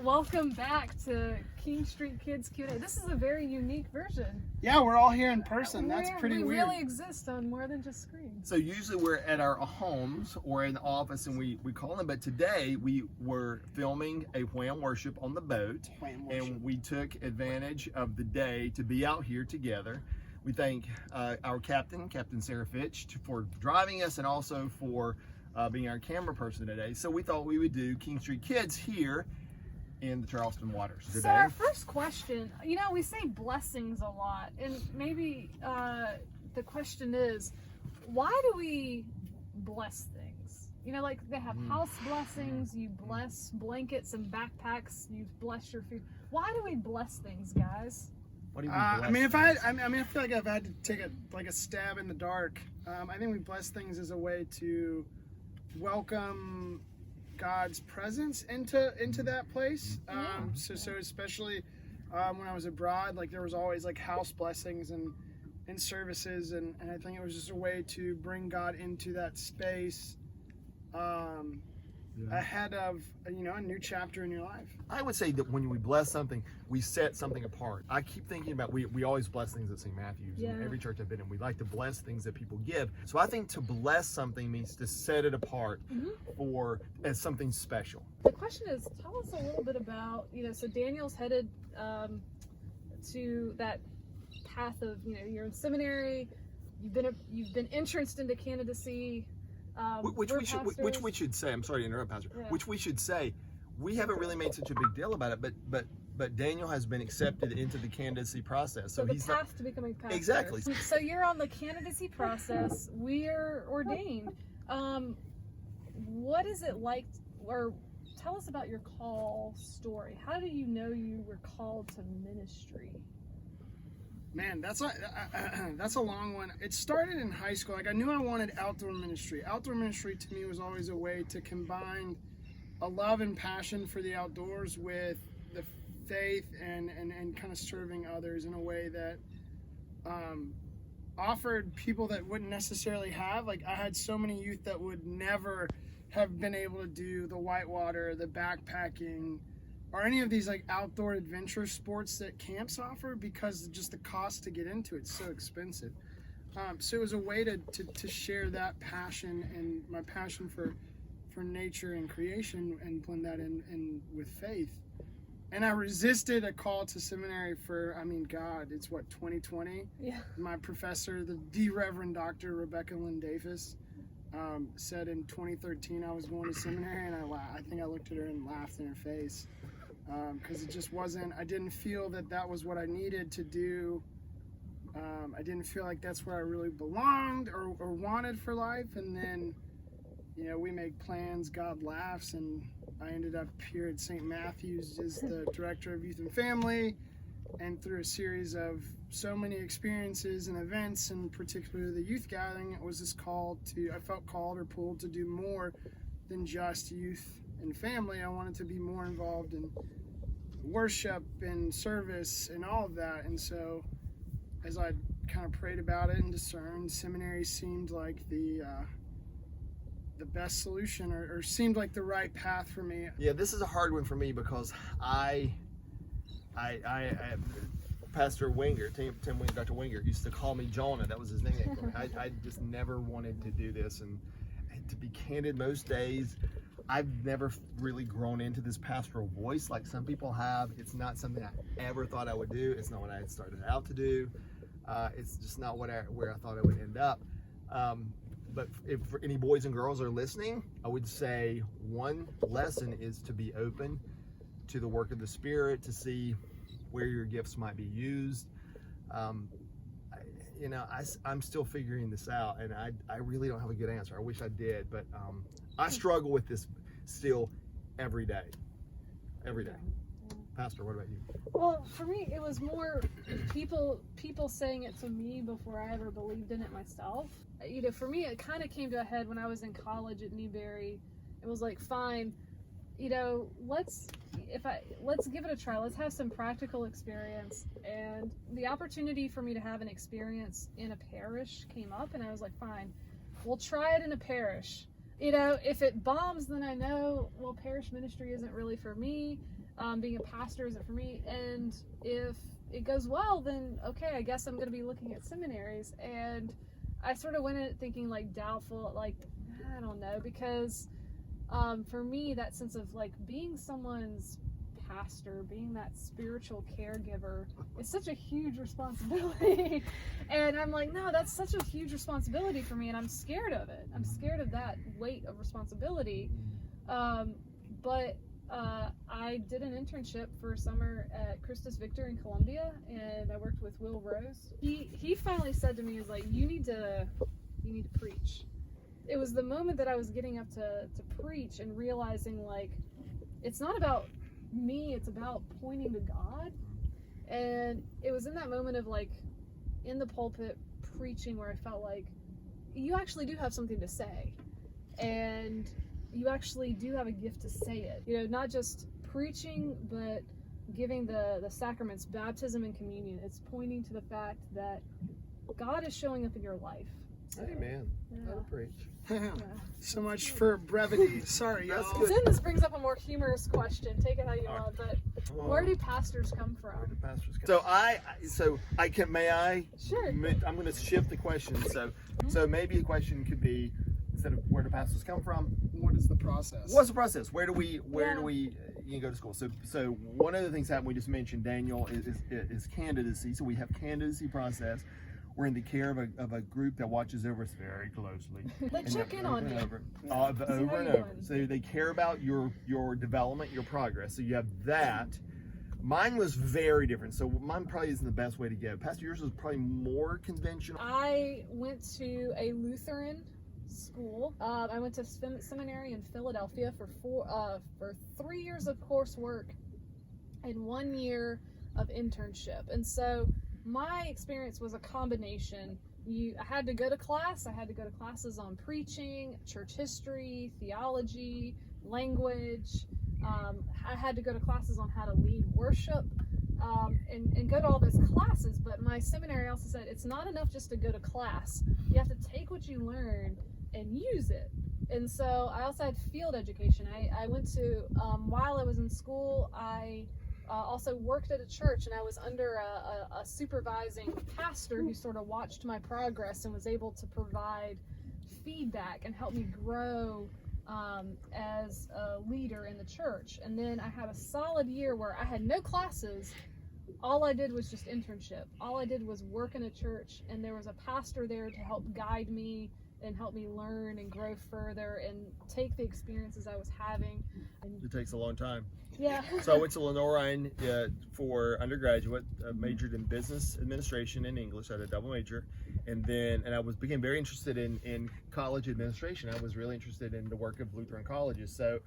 welcome back to King Street Kids Q&A. This is a very unique version. Yeah, we're all here in person. That's pretty we weird. really exist on more than just screens. So usually we're at our homes or in the office and we call them, but today we were filming a Wham worship on the boat. And we took advantage of the day to be out here together. We thank our captain, Captain Sarah Fitch, for driving us and also for being our camera person today. So we thought we would do King Street Kids here in the Charleston waters today. So our first question, we say blessings a lot, and maybe the question is, why do we bless things? Like they have house blessings, you bless blankets and backpacks, you bless your food. Why do we bless things, guys? What do you mean bless I feel like I've had to take a stab in the dark. I think we bless things as a way to welcome God's presence into that place. So especially when I was abroad, like there was always like house blessings and services, and I think it was just a way to bring God into that space ahead of a new chapter in your life. I would say that when we bless something, we set something apart. I keep thinking about, we always bless things at St. Matthew's. Yeah. In every church I've been in, we like to bless things that people give. So I think to bless something means to set it apart as something special. The question is, tell us a little bit about, so Daniel's headed to that path of, you're in seminary, you've been entranced into candidacy. Which we should say, I'm sorry to interrupt, Pastor, yeah. Which we should say, we haven't really made such a big deal about it, but Daniel has been accepted into the candidacy process. So the path to becoming pastor. Exactly. So you're on the candidacy process, we're ordained. What is it like, or tell us about your call story. How do you know you were called to ministry? Man, that's a long one. It started in high school. Like I knew I wanted outdoor ministry. Outdoor ministry to me was always a way to combine a love and passion for the outdoors with the faith and kind of serving others in a way that offered people that wouldn't necessarily have. Like I had so many youth that would never have been able to do the whitewater, the backpacking, or any of these like outdoor adventure sports that camps offer, because just the cost to get into it's so expensive. So it was a way to share that passion and my passion for nature and creation and blend that in with faith. And I resisted a call to seminary for, it's 2020? Yeah. My professor, the Reverend Dr. Rebecca Lynn Dafus, said in 2013 I was going to seminary, and I think I looked at her and laughed in her face. Because it just wasn't, I didn't feel that was what I needed to do. I didn't feel like that's where I really belonged or wanted for life. And then, we make plans, God laughs, and I ended up here at St. Matthew's as the director of youth and family. And through a series of so many experiences and events, and particularly the youth gathering, it was this I felt called or pulled to do more than just youth and family. I wanted to be more involved in worship and service and all of that. And so as I kind of prayed about it and discerned, seminary seemed like the best solution, or seemed like the right path for me. Yeah, this is a hard one for me because I Pastor Winger, Tim Winger, Dr. Winger used to call me Jonah. That was his nickname for me. I just never wanted to do this, and to be candid, most days I've never really grown into this pastoral voice like some people have. It's not something I ever thought I would do. It's not what I had started out to do. It's just not where I thought I would end up. But if any boys and girls are listening, I would say one lesson is to be open to the work of the Spirit, to see where your gifts might be used. I'm still figuring this out, and I really don't have a good answer. I wish I did, but I struggle with this still every day. Pastor, what about you? Well, for me, it was more people saying it to me before I ever believed in it myself. For me, it kind of came to a head when I was in college at Newberry. It was like, fine, let's give it a try. Let's have some practical experience. And the opportunity for me to have an experience in a parish came up, and I was like, fine, we'll try it in a parish. if it bombs, then I know, well, parish ministry isn't really for me. Being a pastor isn't for me. And if it goes well, then okay, I guess I'm going to be looking at seminaries. And I sort of went in it thinking like doubtful, like, I don't know, because for me, that sense of like being someone's pastor, being that spiritual caregiver is such a huge responsibility. And I'm like, no, that's such a huge responsibility for me, and I'm scared of it. I'm scared of that weight of responsibility. But I did an internship for a summer at Christus Victor in Columbia, and I worked with Will Rose. He finally said to me, "Is like, you need to preach." It was the moment that I was getting up to preach and realizing like it's not about me, it's about pointing to God. And it was in that moment of like in the pulpit preaching where I felt like you actually do have something to say, and you actually do have a gift to say it, you know, not just preaching but giving the sacraments, baptism and communion. It's pointing to the fact that God is showing up in your life. Amen. Yeah. That'll preach. So much for brevity. Sorry, That's y'all. good. Then this brings up a more humorous question. Take it how you want, but where do pastors come from? Where do pastors come? So I can. May I? Sure. I'm going to shift the question. So maybe a question could be, instead of where do pastors come from, What is the process? what's the process? Where do we go to school? So one of the things that we just mentioned, Daniel, is candidacy. So we have candidacy process. We're in the care of a group that watches over us very closely. They check in on you. over how and you're over. doing. So they care about your development, your progress. So you have that. Mine was very different. So mine probably isn't the best way to go. Pastor, yours was probably more conventional. I went to a Lutheran school. I went to seminary in Philadelphia for 3 years of coursework and 1 year of internship. And so my experience was a combination. I had to go to class. I had to go to classes on preaching, church history, theology, language. I had to go to classes on how to lead worship, and go to all those classes. But my seminary also said it's not enough just to go to class. You have to take what you learn and use it. And so I also had field education. I went to, while I was in school, I also worked at a church, and I was under a supervising pastor who sort of watched my progress and was able to provide feedback and help me grow as a leader in the church. And then I had a solid year where I had no classes. All I did was just internship. All I did was work in a church, and there was a pastor there to help guide me and help me learn and grow further and take the experiences I was having. It takes a long time. Yeah. So I went to Lenoir for undergraduate, majored in business administration and English. I had a double major, and I became very interested in college administration. I was really interested in the work of Lutheran colleges. So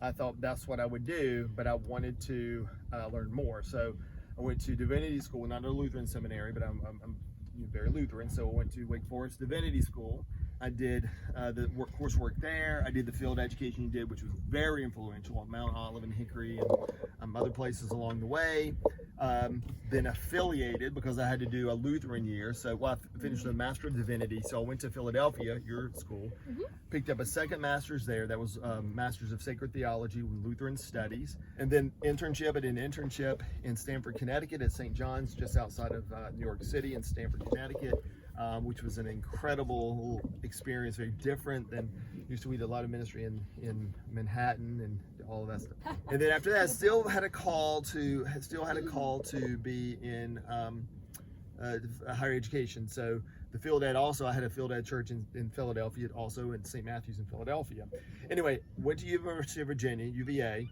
I thought that's what I would do, but I wanted to learn more. So I went to Divinity School, not a Lutheran seminary, but I'm very Lutheran. So I went to Wake Forest Divinity School. I did the coursework there. I did the field education you did, which was very influential at Mount Olive and Hickory and other places along the way. Then affiliated because I had to do a Lutheran year. So I finished a Master of Divinity. So I went to Philadelphia, your school, picked up a second master's there. That was Master's of Sacred Theology with Lutheran Studies. And then internship. I did an internship in Stamford, Connecticut at St. John's, just outside of New York City in Stamford, Connecticut. Which was an incredible experience, very different than used to. We did a lot of ministry in Manhattan and all of that stuff. And then after that, I still had a call to be in higher education. So the field ed also, I had a field ed church in Philadelphia, also in St. Matthew's in Philadelphia. Anyway, went to University of Virginia, UVA,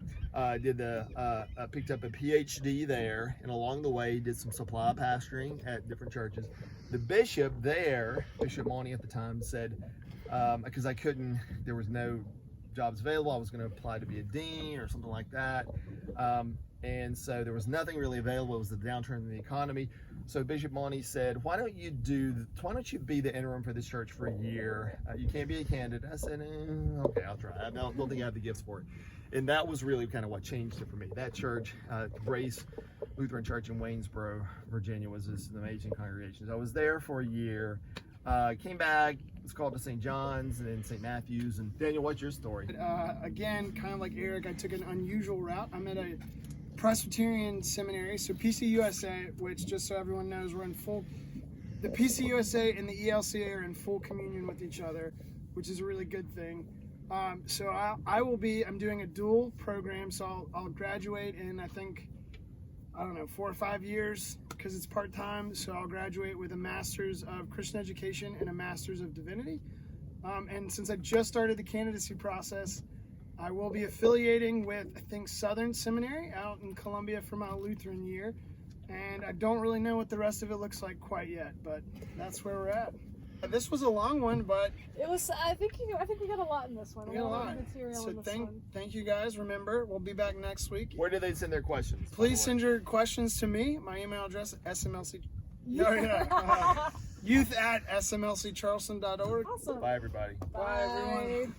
picked up a PhD there, and along the way did some supply pastoring at different churches. The bishop there, Bishop Monty at the time, said, because there was no jobs available, I was going to apply to be a dean or something like that. And so there was nothing really available. It was the downturn in the economy. So Bishop Monty said, why don't you be the interim for this church for a year? You can't be a candidate. I said, okay, I'll try. I don't think I have the gifts for it. And that was really kind of what changed it for me. That church, Grace Lutheran Church in Waynesboro, Virginia, was just an amazing congregation. So I was there for a year, came back, was called to St. John's and then St. Matthew's. And Daniel, what's your story? Again, kind of like Eric, I took an unusual route. I'm at a Presbyterian seminary, so PCUSA, which just so everyone knows, the PCUSA and the ELCA are in full communion with each other, which is a really good thing. So I'm doing a dual program, so I'll graduate in, I think, 4 or 5 years, because it's part-time. So I'll graduate with a Master's of Christian Education and a Master's of Divinity. And since I just started the candidacy process, I will be affiliating with, I think, Southern Seminary out in Columbia for my Lutheran year. And I don't really know what the rest of it looks like quite yet, but that's where we're at. This was a long one, but It was. I think we got a lot in this one. we got a lot. Material So in this one. thank you guys. Remember, we'll be back next week. Where do they send their questions? Please send your questions to me. My email address is smlc. Youth@smlccharleston.org. Awesome. Bye, everybody. Bye, everyone.